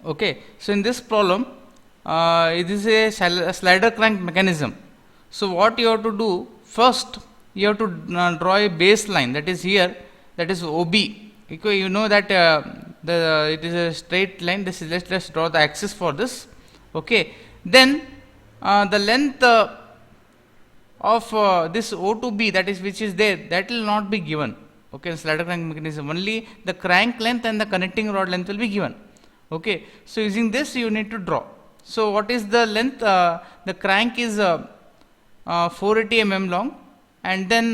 Okay, so in this problem, it is a slider crank mechanism. So what you have to do first, you have to draw a baseline, that is here, that is OB. Okay, you know that it is a straight line. This is let's draw the axis for this. Okay, then the length of this O to B, that is which is there, that will not be given. Okay, slider crank mechanism, only the crank length and the connecting rod length will be given. Okay, so using this you need to draw. So what is the length? The crank is 480 mm long, and then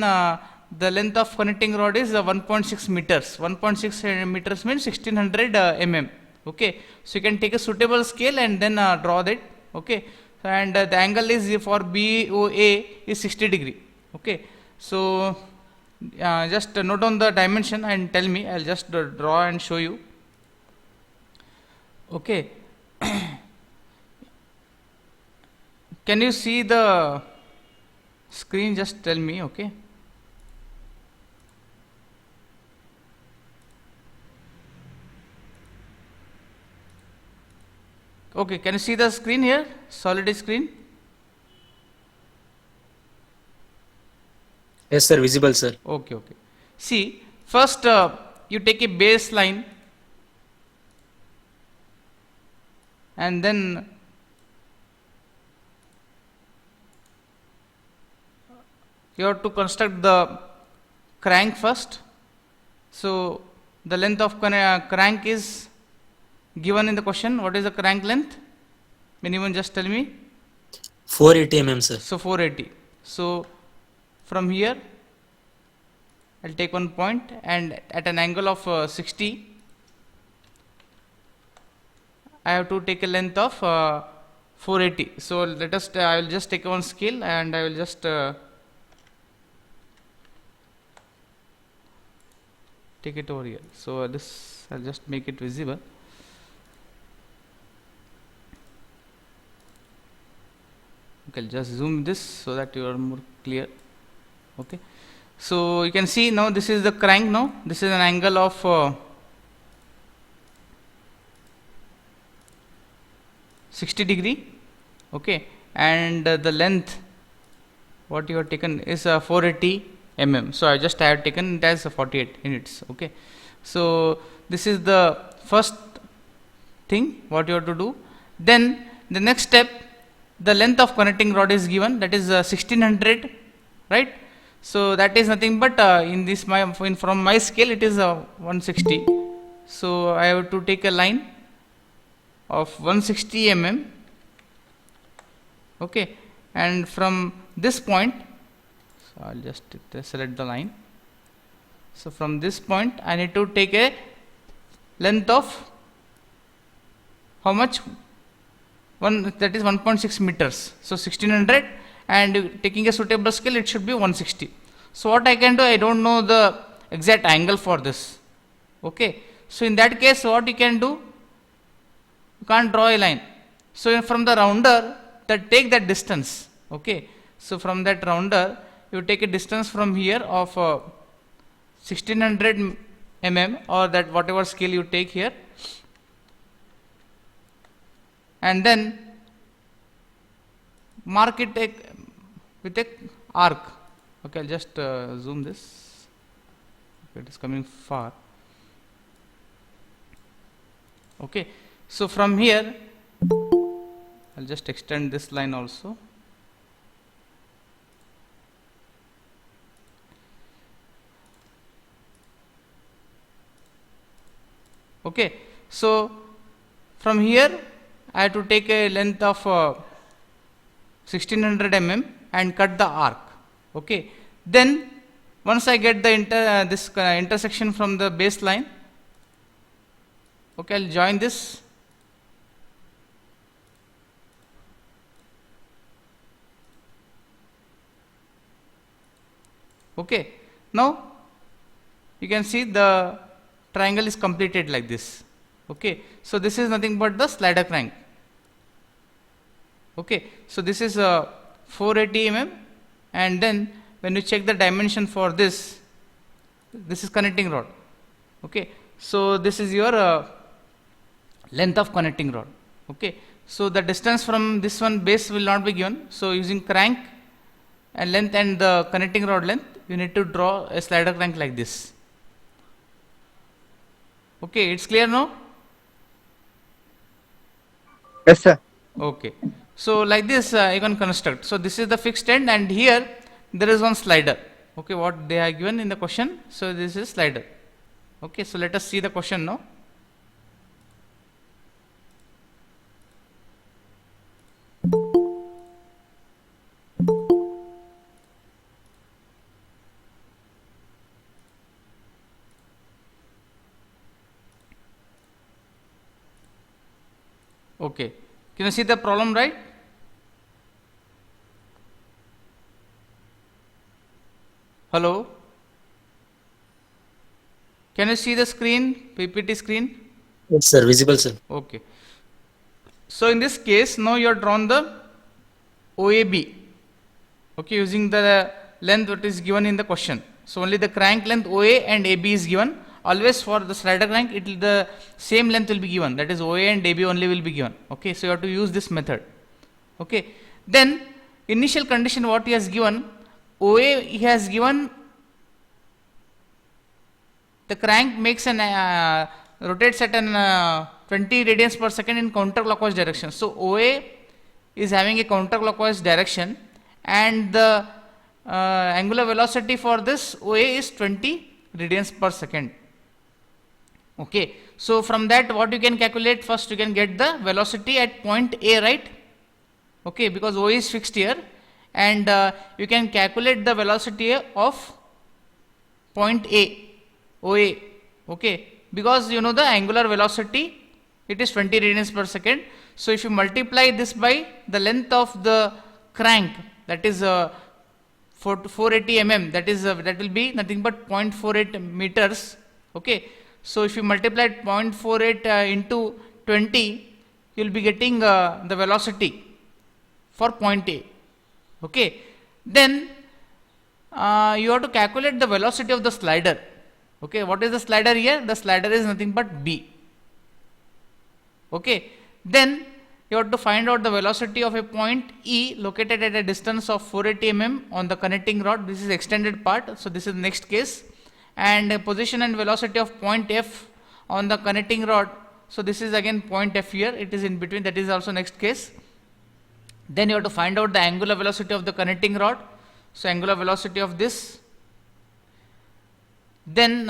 the length of connecting rod is 1.6 meters. 1.6 meters means 1600 mm. Okay, so you can take a suitable scale and then draw that. Okay, and the angle is for BOA is 60 degree. Okay, so just note down the dimension and tell me. I'll just draw and show you. Okay, can you see the screen? Just tell me. Okay. Okay, can you see the screen here? Solid screen? Yes, sir. Visible, sir. Okay, okay. See, first you take a baseline and then you have to construct the crank first. So the length of crank is given in the question. What is the crank length? Minimum, just tell me. 480 mm, sir. So 480. So from here I'll take one point and at an angle of 60 I have to take a length of 480. So let us I will just take one scale and I will just take it over here. So this I'll just make it visible. Okay, I'll just zoom this so that you are more clear. Okay, so you can see now this is the crank. Now this is an angle of 60 degree. Okay, and the length what you have taken is 480 mm. So I have taken it as 48 units. Okay, so this is the first thing what you have to do. Then the next step, the length of connecting rod is given, that is 1600, right? So that is nothing but in this from my scale it is 160. So I have to take a line of 160 mm. Okay, and from this point, so I'll just select the line. So from this point I need to take a length of how much? That is 1.6 meters. So 1600, and taking a suitable scale it should be 160. So what I can do, I don't know the exact angle for this. Okay, so in that case what you can do, you can't draw a line. So from the rounder, take that distance. Okay, so from that rounder you take a distance from here of 1600 mm, or that whatever scale you take here, and then mark it with a arc. Okay, I'll just zoom this. Okay, it is coming far. Okay, so from here I'll just extend this line also. Okay, so from here I have to take a length of 1600 mm and cut the arc. Okay, then once I get the intersection from the baseline, okay, I'll join this. Okay, now you can see the triangle is completed like this. Okay, so this is nothing but the slider crank. Okay, so this is 480 mm, and then when you check the dimension for this is connecting rod. Okay, so this is your length of connecting rod. Okay, so the distance from this one base will not be given. So using crank and length and the connecting rod length, you need to draw a slider crank like this. Okay, it's clear now? Yes, sir. Okay, so like this you can construct. So this is the fixed end, and here there is one slider. Okay, what they are given in the question. So this is slider. Okay, so let us see the question now. Okay, can you see the problem, right? Hello? Can you see the screen, PPT screen? Yes, sir. Visible, sir. Okay. So in this case, now you are drawn the OAB. Okay, using the length that is given in the question. So only the crank length OA and AB is given. Always for the slider crank, it will the same length will be given. That is OA and AB only will be given. Okay, so you have to use this method. Okay. Then initial condition what he has given, OA he has given the crank makes an rotates at an 20 radians per second in counterclockwise direction. So OA is having a counterclockwise direction, and the angular velocity for this OA is 20 radians per second. Okay, so from that what you can calculate, first you can get the velocity at point A, right? Okay, because OA is fixed here, and you can calculate the velocity of point A, OA. Okay, because you know the angular velocity, it is 20 radians per second. So if you multiply this by the length of the crank, that is 480 mm, that is that will be nothing but 0.48 meters. Okay, so if you multiply 0.48 into 20, you will be getting the velocity for point A. Okay, then you have to calculate the velocity of the slider. Okay, what is the slider here? The slider is nothing but B. Okay, then you have to find out the velocity of a point E located at a distance of 480 mm on the connecting rod. This is extended part, so this is the next case. And position and velocity of point F on the connecting rod. So this is again point F here, it is in between, that is also next case. Then you have to find out the angular velocity of the connecting rod. So angular velocity of this. Then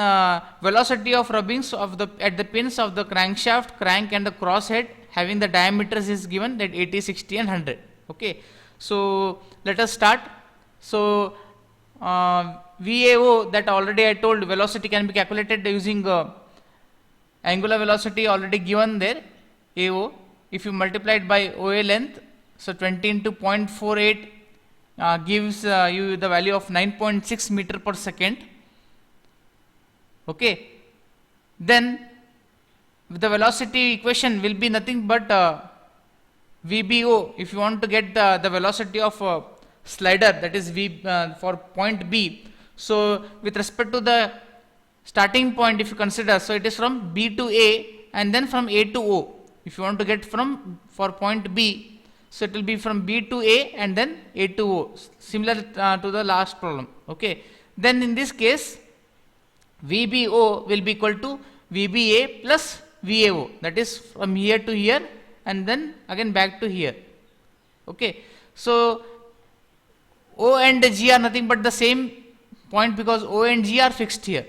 velocity of rubbings of the at the pins of the crankshaft, crank and the crosshead having the diameters is given, that 80, 60 and 100. Okay, so let us start. So VAO, that already I told, velocity can be calculated using angular velocity already given there, AO. If you multiply it by OA length, so 20 into 0.48 gives you the value of 9.6 meter per second. Okay, then the velocity equation will be nothing but VBO. If you want to get the velocity of slider, that is V for point B. So with respect to the starting point, if you consider, so it is from B to A and then from A to O. If you want to get from for point B, so it will be from B to A and then A to O, similar to the last problem. Okay, then in this case VBO will be equal to VBA plus VAO, that is from here to here and then again back to here. Okay, so O and G are nothing but the same point, because O and G are fixed here.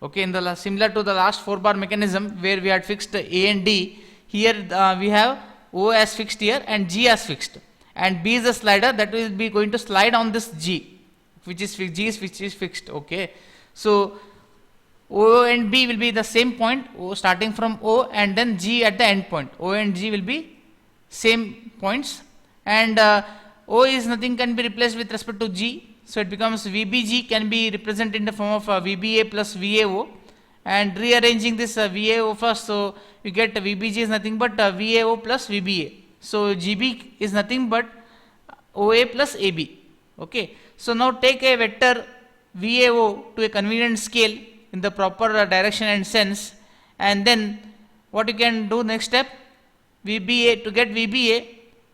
Okay, in the similar to the last 4-bar mechanism where we had fixed A and D, here we have O as fixed here and G as fixed, and B is the slider that will be going to slide on this G, which is fixed. Okay, so O and B will be the same point, O starting from O and then G at the end point. O and G will be same points, and O is nothing can be replaced with respect to G, so it becomes VBG can be represented in the form of VBA plus VAO, and rearranging this VAO first, so you get VBG is nothing but VAO plus VBA, so GB is nothing but OA plus AB. Okay, so now take a vector VAO to a convenient scale in the proper direction and sense, and then what you can do next step, VBA, to get VBA,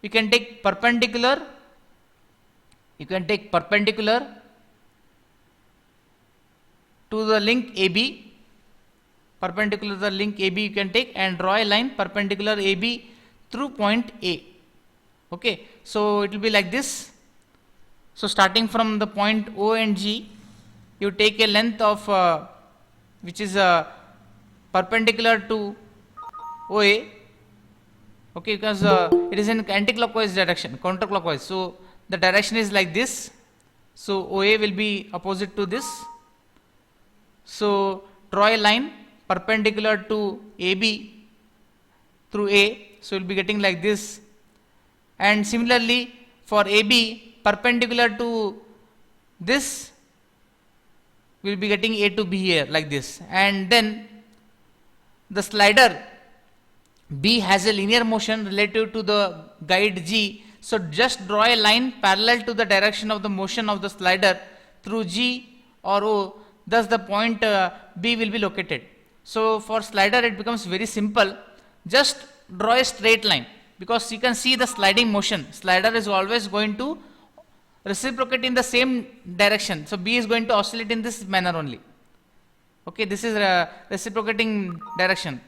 you can take perpendicular, to the link AB, perpendicular to the link AB you can take, and draw a line perpendicular AB through point A. Okay, so it will be like this. So starting from the point O and G, you take a length of which is perpendicular to OA. Okay, because it is in anti-clockwise direction, counterclockwise. So the direction is like this. So OA will be opposite to this. So draw a line perpendicular to AB through A. So you'll be getting like this. And similarly for AB perpendicular to this, we'll be getting A to B here like this. And then the slider B has a linear motion relative to the guide G. So just draw a line parallel to the direction of the motion of the slider through G or O. Thus the point B will be located. So for slider it becomes very simple. Just draw a straight line, because you can see the sliding motion. Slider is always going to reciprocate in the same direction. So B is going to oscillate in this manner only. Okay, this is a reciprocating direction,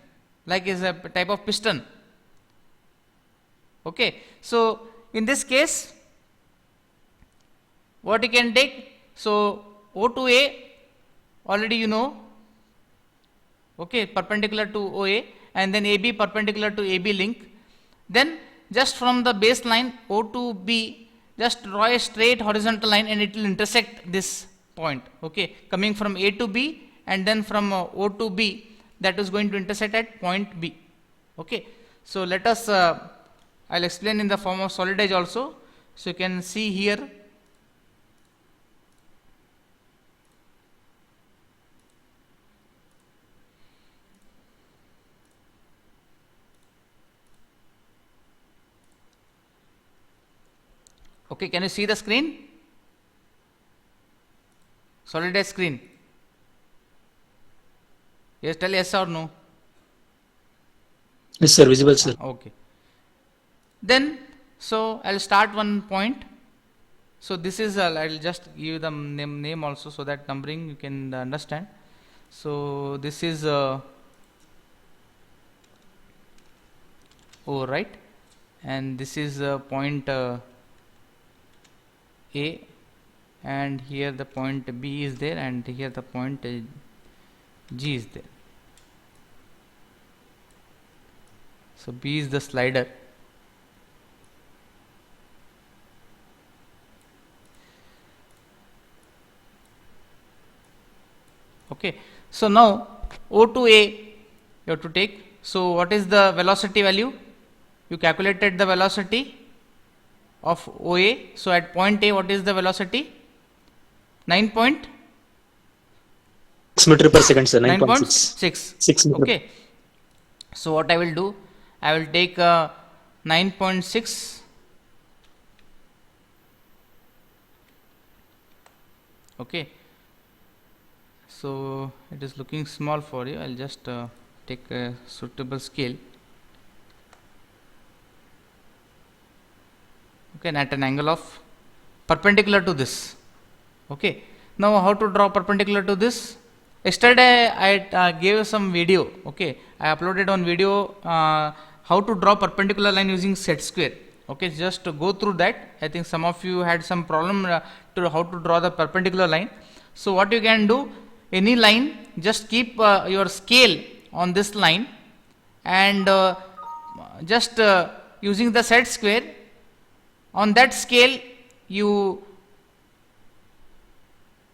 like is a type of piston. Okay, so in this case, what you can take? So O to A, already you know. Okay, perpendicular to OA, and then AB perpendicular to AB link. Then just from the baseline O to B, just draw a straight horizontal line and it will intersect this point. Okay, coming from A to B, and then from O to B, that is going to intersect at point B. Okay, so let us I'll explain in the form of solid edge also. So you can see here. Okay, can you see the screen? Solid edge screen. Yes, tell yes or no. Yes, sir. Visible, sir. Okay. Then, so I'll start one point. So this is I'll just give the name also, so that numbering you can understand. So this is O, right? And this is point A, and here the point B is there, and here the point G is there. So B is the slider. Okay, so now O to A you have to take. So what is the velocity value? You calculated the velocity of OA. So at point A, what is the velocity? 9.6 meter per second, sir. 9.6. 6 meter. Okay. So what I will do? I will take 9.6. Okay. So it is looking small for you. I'll just take a suitable scale. Okay, and at an angle of perpendicular to this. Okay, now how to draw perpendicular to this? Yesterday I gave some video. Okay, I uploaded one video how to draw perpendicular line using set square. Okay, just to go through that. I think some of you had some problem to how to draw the perpendicular line. So what you can do, any line, just keep your scale on this line, and just using the set square, on that scale you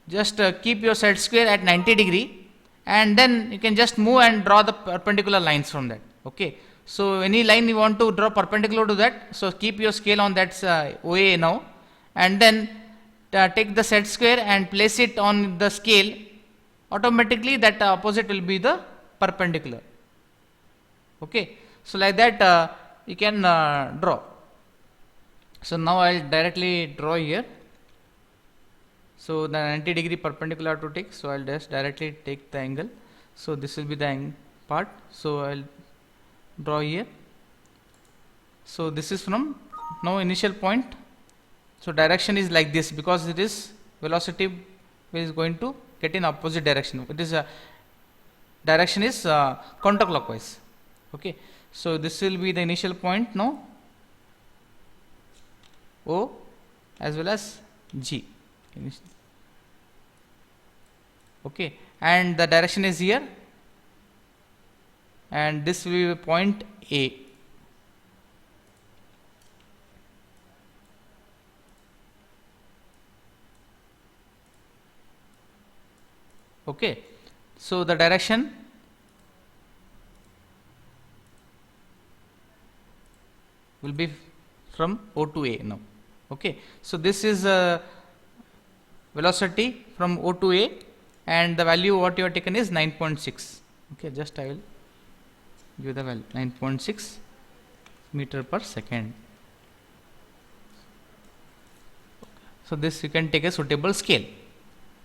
just keep your set square at 90 degree, and then you can just move and draw the perpendicular lines from that. Okay, so any line you want to draw perpendicular to that, so keep your scale on that OA now, and then take the set square and place it on the scale. Automatically that opposite will be the perpendicular. Okay, so like that you can draw. So now I will directly draw here. So the 90 degree perpendicular to take, so I will just directly take the angle. So this will be the part. So I will draw here. So this is from now initial point. So direction is like this because it is velocity is going to get in opposite direction. It is a direction is counterclockwise. Okay, so this will be the initial point now, O as well as G. Okay, and the direction is here, and this will be point A. Okay, so the direction will be from O to A now. Okay, so this is velocity from O to A, and the value what you have taken is 9.6. Okay, just I will give the value 9.6 meter per second. So this you can take a suitable scale.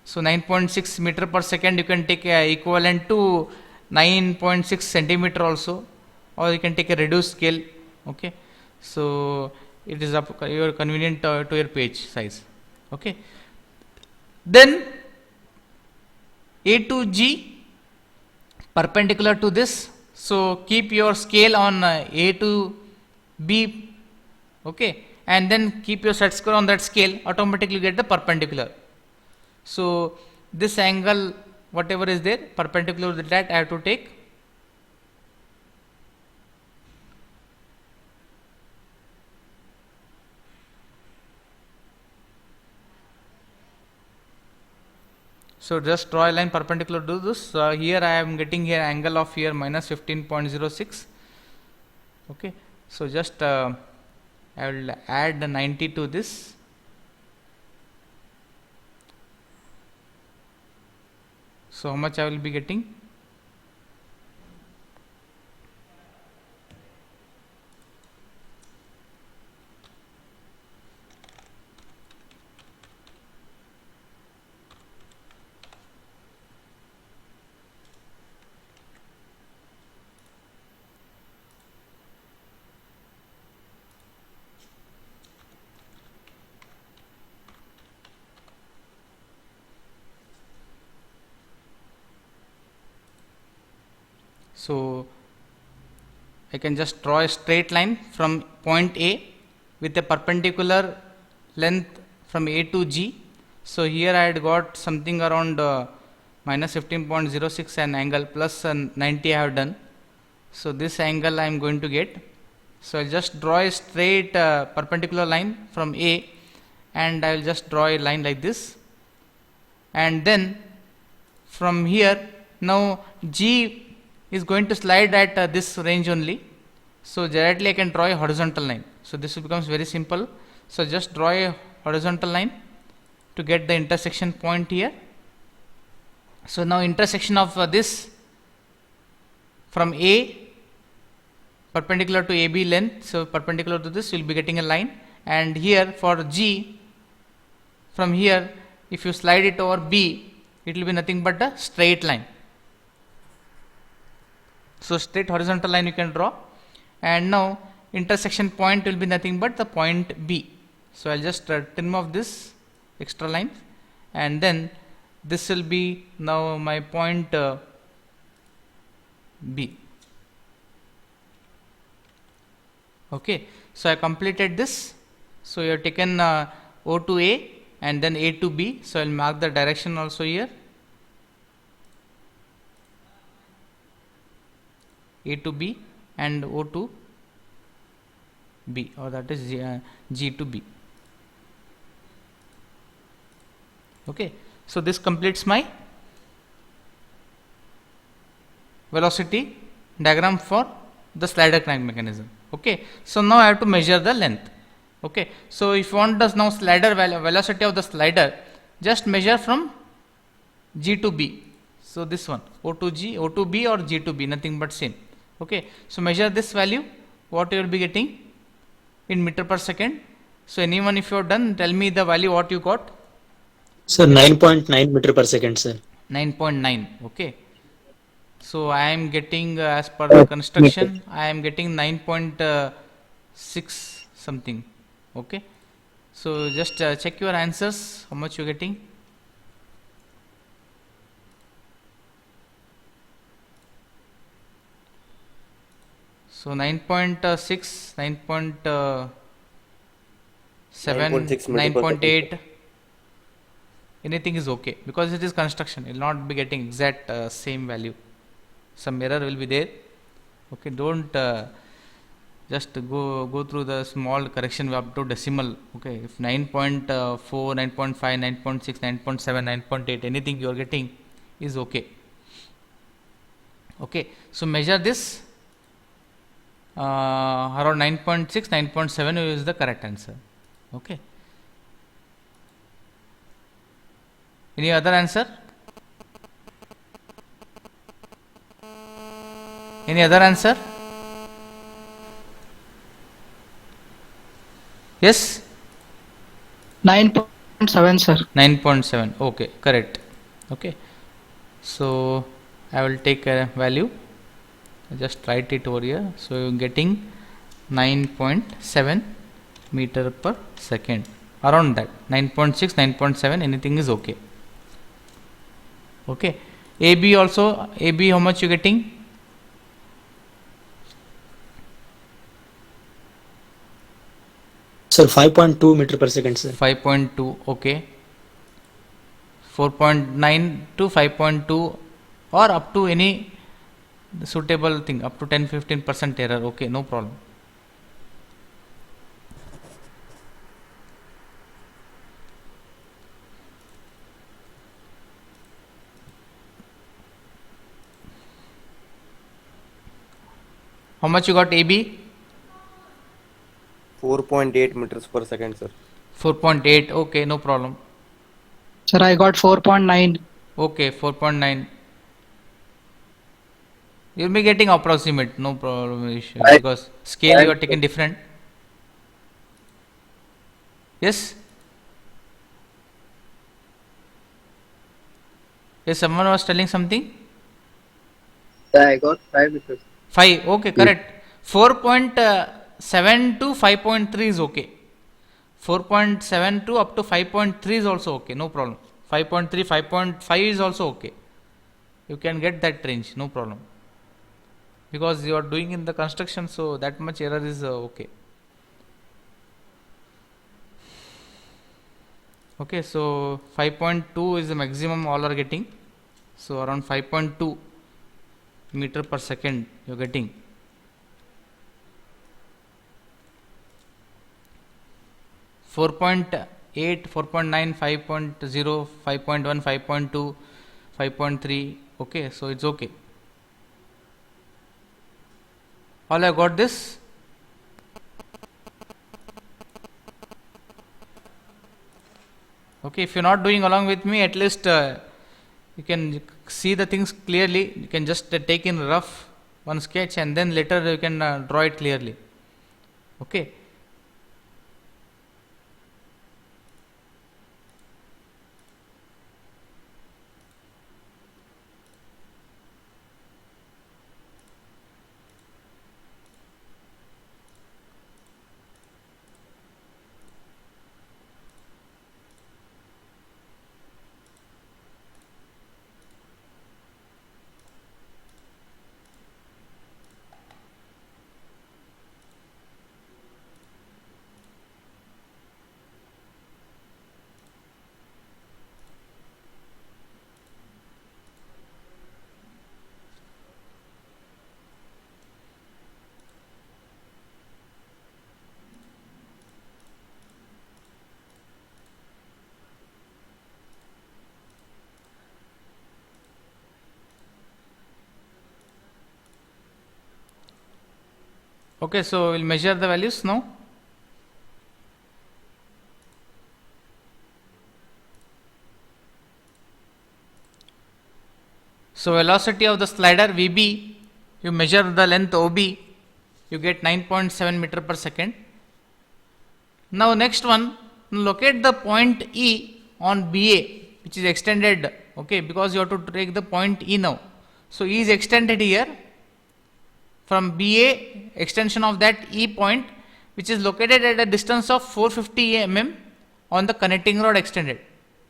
So 9.6 meter per second you can take equivalent to 9.6 centimeter also, or you can take a reduced scale. Okay, so it is up your convenient to your page size. Okay, then A to G perpendicular to this, so keep your scale on A to B. Okay, and then keep your set square on that scale, automatically get the perpendicular. So this angle whatever is there perpendicular to that I have to take. So just draw a line perpendicular to this. Here I am getting here angle of here minus 15.06. Okay, so just I will add the 90 to this. So how much I will be getting? So I can just draw a straight line from point A with a perpendicular length from A to G. So here I had got something around minus 15.06 an angle plus 90 I have done. So this angle I am going to get. So I will just draw a straight perpendicular line from A, and I will just draw a line like this, and then from here now G is going to slide at this range only. So directly I can draw a horizontal line. So this becomes very simple. So just draw a horizontal line to get the intersection point here. So now intersection of this from A perpendicular to AB length, so perpendicular to this we will be getting a line, and here for G from here if you slide it over B it will be nothing but a straight line. So straight horizontal line you can draw, and now intersection point will be nothing but the point B. So I will just trim off this extra line, and then this will be now my point B. Okay, so I completed this. So you have taken O to A and then A to B. So I will mark the direction also here. A to B and O to B, or that is G to B. Okay, so this completes my velocity diagram for the slider crank mechanism. Okay, so now I have to measure the length. Okay, so if you want the now slider velocity of the slider, just measure from G to B. So this one O to G, O to B, or G to B, nothing but same. Okay, so measure this value, what you will be getting in meter per second. So anyone, if you have done, tell me the value what you got. Sir, 9.9 meter per second, sir. 9.9. Okay, so I am getting as per the construction I am getting 9.9 6 something. Okay, so just check your answers, how much you're getting. So 9.6, 9.7, 9.6 meter per second. 9.8, anything is okay, because it is construction, it will not be getting exact same value, some error will be there. Okay, don't just go through the small correction up to decimal. Okay, if 9.4, 9.5, 9.6, 9.7, 9.8, anything you are getting is okay. Okay, so measure this around 9.6, 9.7 is the correct answer. Okay, any other answer? Any other answer? Yes, 9.7, sir. 9.7. Okay, correct. Okay, so I will take a value, just write it over here. So you are getting 9.7 meter per second, around that 9.6, 9.7, anything is okay. Okay, AB also, AB how much you getting? Sir, 5.2 meter per second, sir. 5.2. Okay, 4.9 to 5.2, or up to any suitable thing, up to 10-15% error. Okay, no problem. How much you got AB? 4.8 meters per second, sir. 4.8. Okay, no problem. Sir, I got 4.9. Okay, 4.9. You'll be getting approximate, no problem issue, because scale you are taking different. Yes? Yes, someone was telling something? I got 5 meters. 5. Okay, correct. 4.7 to 5.3 is okay. 4.72 up to 5.3 is also okay, no problem. 5.3, 5.5 is also okay. You can get that range, no problem. Because you are doing in the construction, so that much error is okay. Okay, so 5.2 is the maximum all are getting. So around 5.2 meter per second you are getting. Four point 8, 4.9, 5.0, 5.1, 5.2, 5.3. Okay, so it's okay. All I got this. Okay, if you're not doing along with me, at least you can see the things clearly. You can just take in rough one sketch, and then later you can draw it clearly. Okay. Okay, so we'll measure the values now. So velocity of the slider VB, you measure the length OB, you get 9.7 meter per second. Now next one, locate the point E on BA, which is extended. Okay, because you have to take the point E now. So E is extended here. From BA, extension of that E point, which is located at a distance of 450 mm on the connecting rod extended.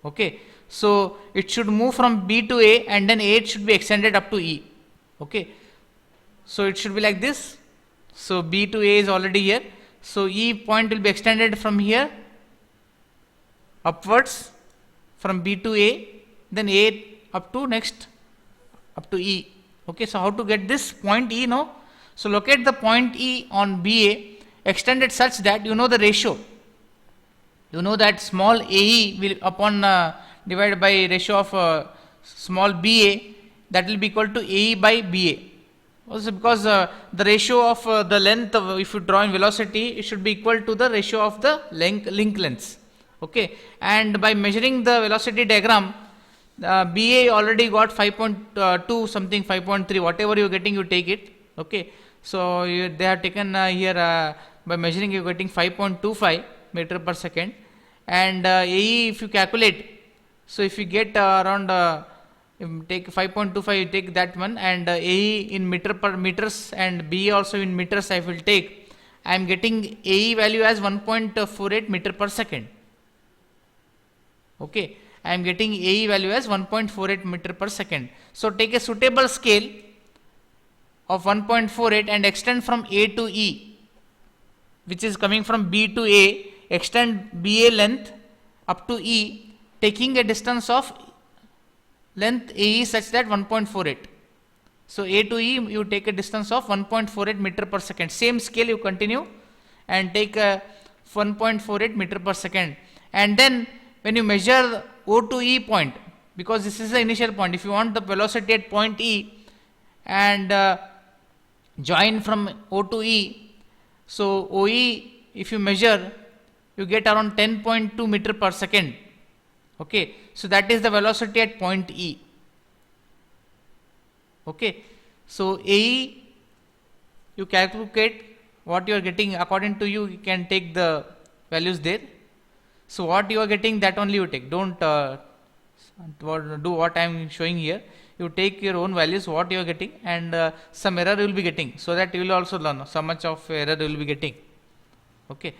Okay, so it should move from B to A, and then A it should be extended up to E. Okay, so it should be like this. So B to A is already here, so E point will be extended from here upwards, from B to A, then A up to next, up to E. Okay, so how to get this point E now? So locate the point E on BA, extend it such that you know the ratio. You know that small AE will upon divided by ratio of small BA, that will be equal to AE by BA. Also because the ratio of the length of, if you draw in velocity, it should be equal to the ratio of the link lengths. Okay, and by measuring the velocity diagram, BA already got 5.2 something, 5.3, whatever you are getting, you take it. Okay, so they have taken here by measuring you are getting 5.25 meter per second, and AE if you calculate, so if you get around if you take 5.25, you take that one, and AE in meter per meters and BA also in meters I will take. I am getting AE value as 1.48 meter per second. Okay, I am getting AE value as 1.48 meter per second. So take a suitable scale of 1.48 and extend from A to E, which is coming from B to A, extend BA length up to E, taking a distance of length AE such that 1.48. So A to E you take a distance of 1.48 meter per second. Same scale you continue and take a 1.48 meter per second. And then when you measure O to E point, because this is the initial point, if you want the velocity at point E and join from O to E, so OE if you measure, you get around 10.2 meter per second. Okay, so that is the velocity at point E. Okay, so AE you calculate what you are getting, according to you, you can take the values there. So what you are getting, that only you take. Don't do what I am showing here. You take your own values, what you are getting, and some error you will be getting, so that you will also learn so much of error you will be getting. Okay.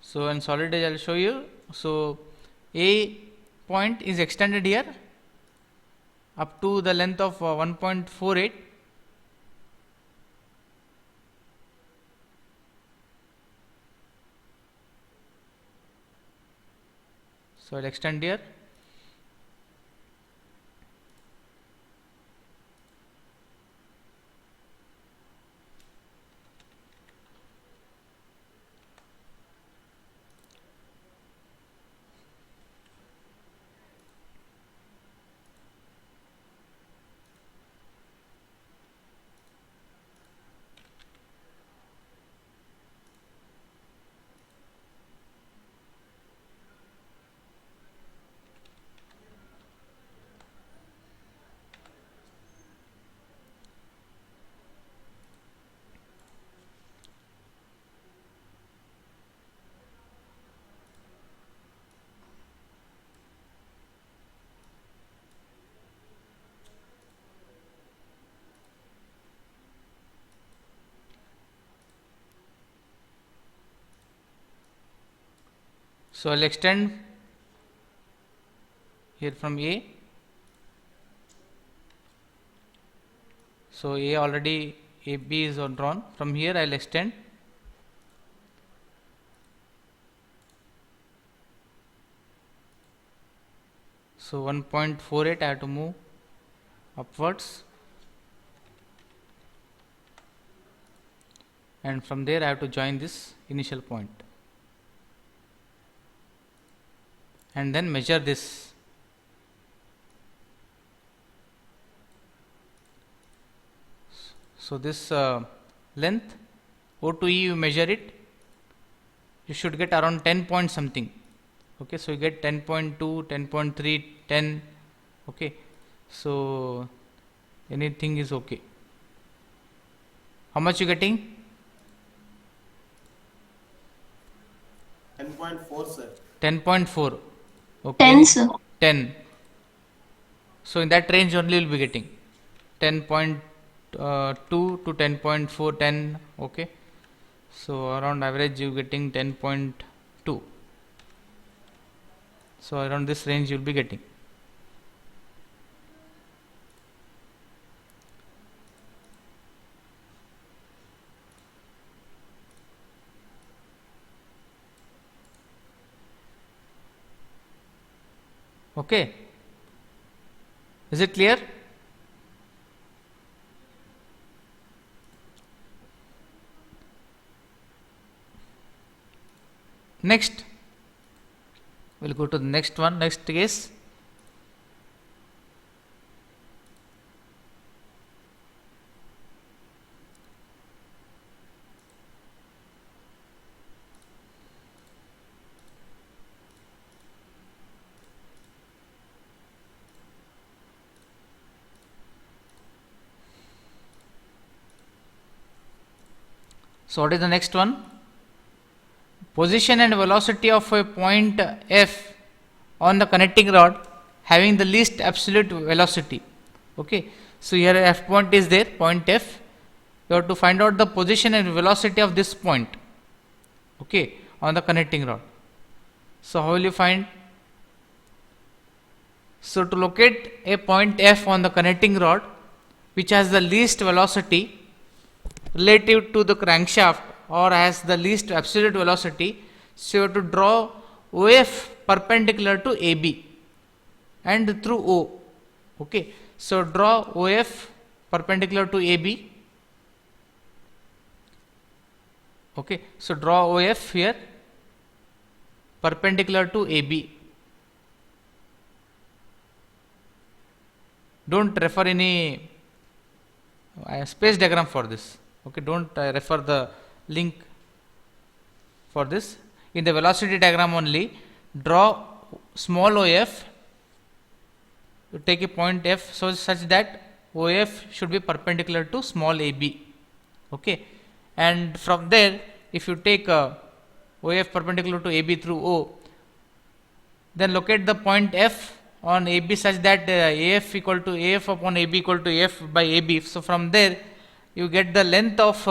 So in solid edge I will show you. So A point is extended here up to the length of 1.48. So I will extend here. So I will extend here from A. So A already, AB is drawn. From here I will extend. So 1.48 I have to move upwards, and from there I have to join this initial point and then measure this. So this length O to E, you measure it, you should get around 10 point something. Okay, so you get 10.2, 10.3, 10. Okay, so anything is okay. How much you getting? 10.4, sir. 10.4. Okay. 10, sir. 10. So in that range only you'll be getting 10.2 to 10.4, 10. Okay. So around average you getting 10.2. So around this range you'll be getting. Okay. Is it clear? Next, we'll go to the next one, next case. So what is the next one? Position and velocity of a point F on the connecting rod having the least absolute velocity. Okay, so here F point is there, point F. You have to find out the position and velocity of this point. Okay, on the connecting rod. So how will you find? So to locate a point F on the connecting rod which has the least velocity relative to the crankshaft or has the least absolute velocity, so you have to draw OF perpendicular to AB and through O. Okay, so draw OF perpendicular to AB. Okay, so draw OF here perpendicular to AB. Don't refer any space diagram for this. Okay, don't refer the link for this. In the velocity diagram only, draw small OF to take a point F so such that OF should be perpendicular to small AB. Okay, and from there, if you take OF perpendicular to AB through O, then locate the point F on AB such that AF equal to AF upon AB equal to F by AB. So from there, you get the length of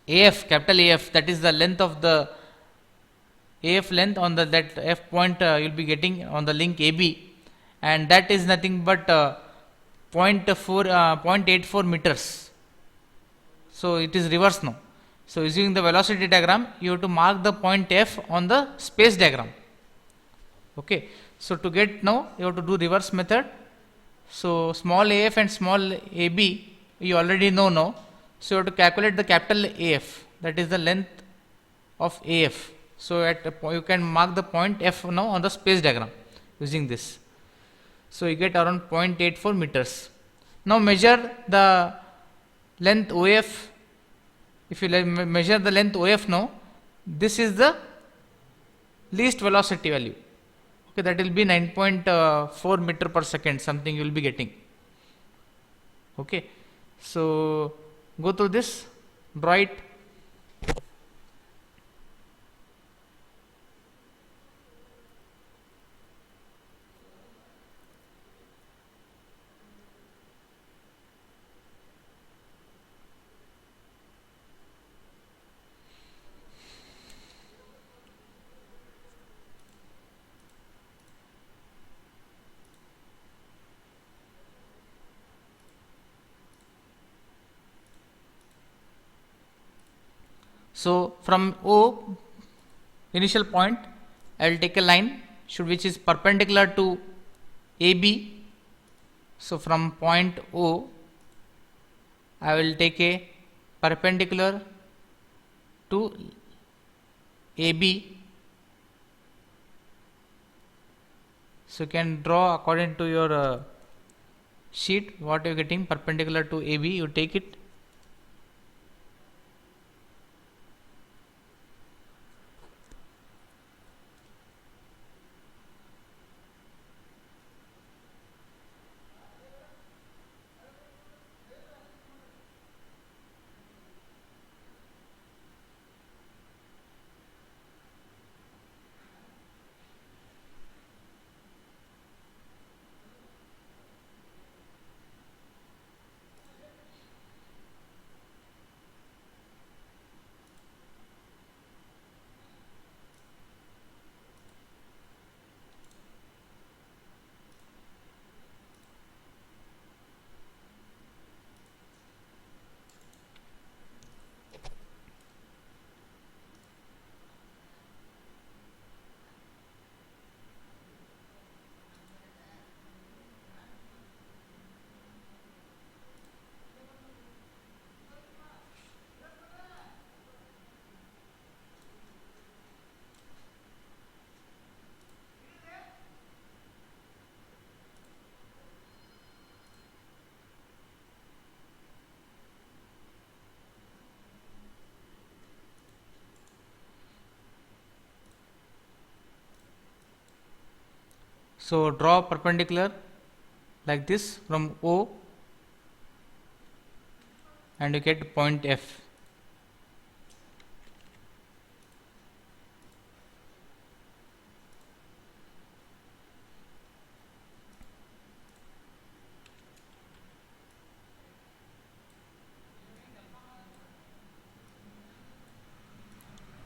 AF, capital AF, that is the length of the AF length on the that F point you will be getting on the link AB, and that is nothing but 0.84 meters. So it is reverse now. So using the velocity diagram, you have to mark the point F on the space diagram. Okay. So to get now, you have to do reverse method. So small AF and small AB you already know now. So you have to calculate the capital AF, that is the length of AF. So at you can mark the point F now on the space diagram using this. So you get around 0.84 meters. Now measure the length OF. If you measure the length OF now, this is the least velocity value. Okay, that will be 9.4 meter per second, something you will be getting. Okay, so go through this, draw it. So from O initial point, I will take a line which is perpendicular to AB. So from point O, I will take a perpendicular to AB. So you can draw according to your sheet what you are getting perpendicular to AB. You take it. So draw perpendicular like this from O and you get point F.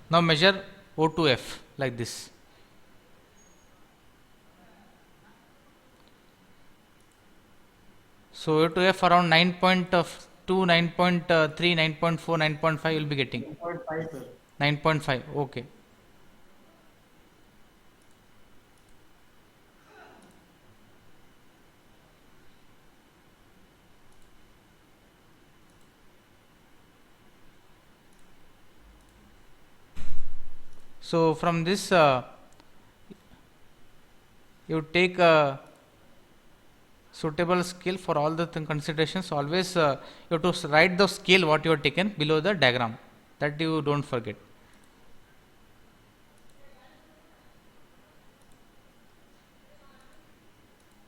Now measure O to F like this. So O to F around 9.2, 9.3, 9.4, 9.5 you will be getting. 9.5, okay. So from this you take a suitable scale for all the considerations. Always you have to write the scale what you have taken below the diagram, that you don't forget.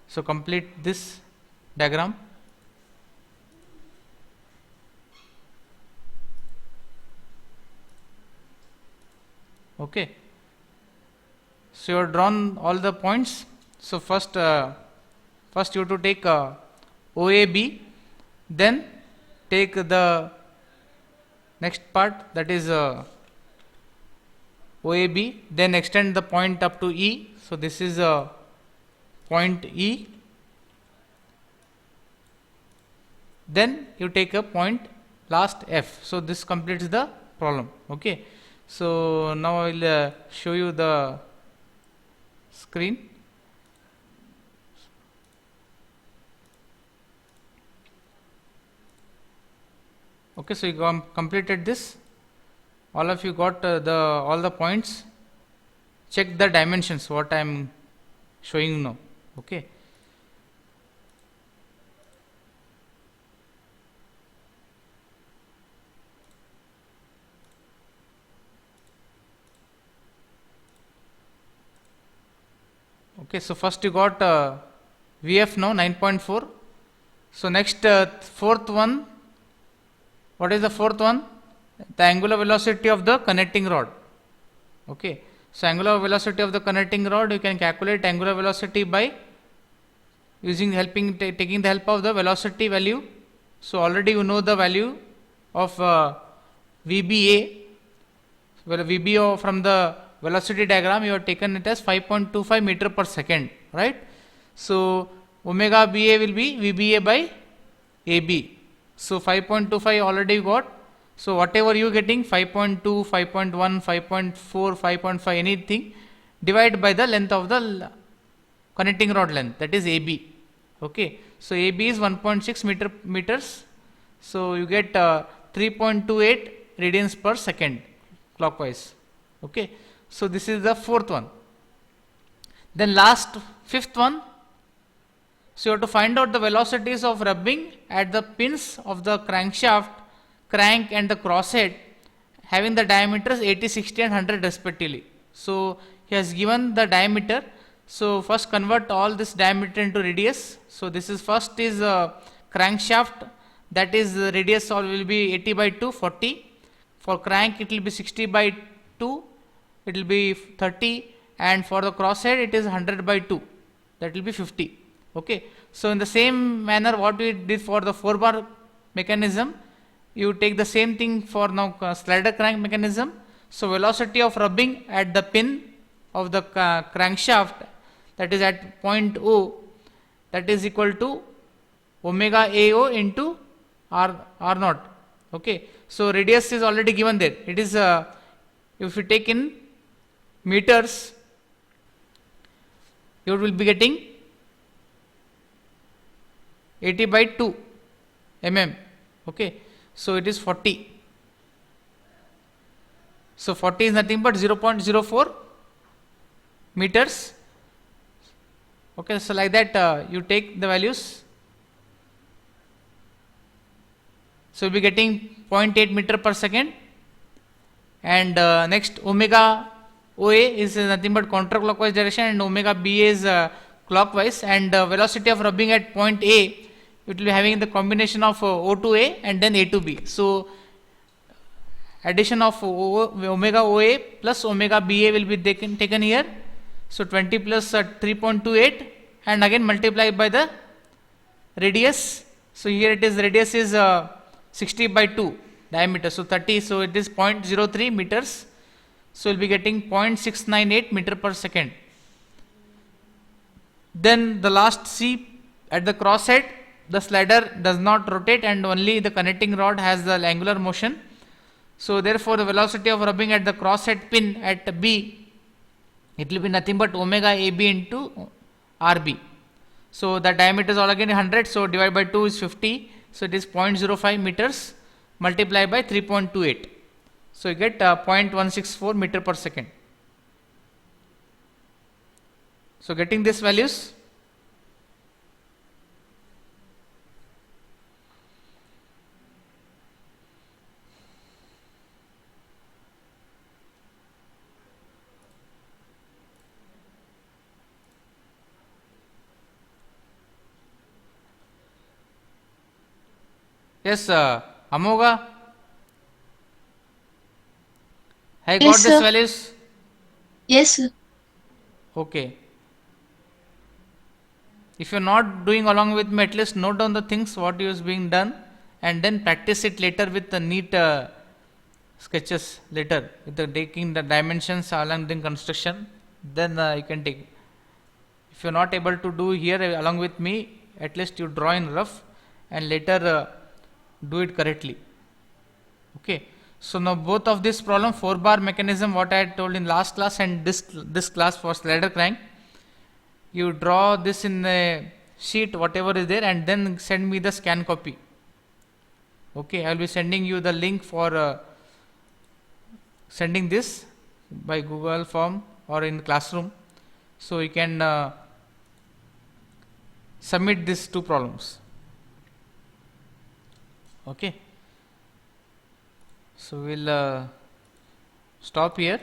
So complete this diagram. Okay. So you have drawn all the points. So first you have to take OAB, then take the next part, that is OAB, then extend the point up to E. So this is point E. Then you take a point last F. So this completes the problem. Okay. So now I will show you the screen. Okay, so you completed this. All of you got all the points. Check the dimensions what I am showing you now. Okay. Okay, so first you got VF now 9.4. So next fourth one, what is the fourth one? The angular velocity of the connecting rod. Okay, so angular velocity of the connecting rod, you can calculate angular velocity by using taking the help of the velocity value. So already you know the value of VBA. Well, VBO from the velocity diagram you have taken it as 5.25 meter per second, right? So omega BA will be VBA by AB. So 5.25 already got. So whatever you getting 5.2, 5.1, 5.4, 5.5 anything, divide by the length of the connecting rod length, that is AB. Okay. So AB is 1.6 meters. So you get 3.28 radians per second clockwise. Okay. So this is the fourth one. Then fifth one. So you have to find out the velocities of rubbing at the pins of the crankshaft, crank and the crosshead having the diameters 80, 60 and 100 respectively. So he has given the diameter. So first convert all this diameter into radius. So this is first is crankshaft, that is the radius will be 80 by 2, 40. For crank it will be 60 by 2, it will be 30, and for the crosshead it is 100 by 2, that will be 50. Okay. So in the same manner what we did for the 4-bar mechanism, you take the same thing for now slider crank mechanism. So velocity of rubbing at the pin of the crankshaft, that is at point O, that is equal to omega AO into R naught. Okay. So radius is already given there. It is if you take in meters, you will be getting 80 by 2 mm. Okay. So it is 40. So 40 is nothing but 0.04 meters. Okay. So like that you take the values. So you will be getting 0.8 meter per second. And next omega OA is nothing but counterclockwise direction, and omega BA is clockwise, and velocity of rubbing at point A, it will be having the combination of O to A and then A to B. So addition of omega OA plus omega BA will be taken here. So 20 plus 3.28 and again multiply by the radius. So here it is, radius is 60 by 2 diameter, so 30, so it is 0.03 meters. So we'll be getting 0.698 meter per second. Then the last C, at the cross head the slider does not rotate and only the connecting rod has the angular motion. So therefore the velocity of rubbing at the cross head pin at B, it will be nothing but omega AB into RB. So the diameter is all again 100, so divided by 2 is 50, so it is 0.05 meters multiplied by 3.28. So you get 0.164 meter per second. So getting these values, yes, Amoga, I got Yes, these sir. values. Yes, sir. Okay. If you are not doing along with me, at least note down the things what is being done and then practice it later with the neat sketches later with the taking the dimensions along the construction, then you can take. If you are not able to do here along with me, at least you draw in rough and later do it correctly. Okay. So now both of this problem, 4-bar mechanism what I had told in last class and this class for slider crank, you draw this in a sheet whatever is there and then send me the scan copy. Okay, I will be sending you the link for sending this by Google form or in classroom, so you can submit these two problems. Okay, so we'll stop here.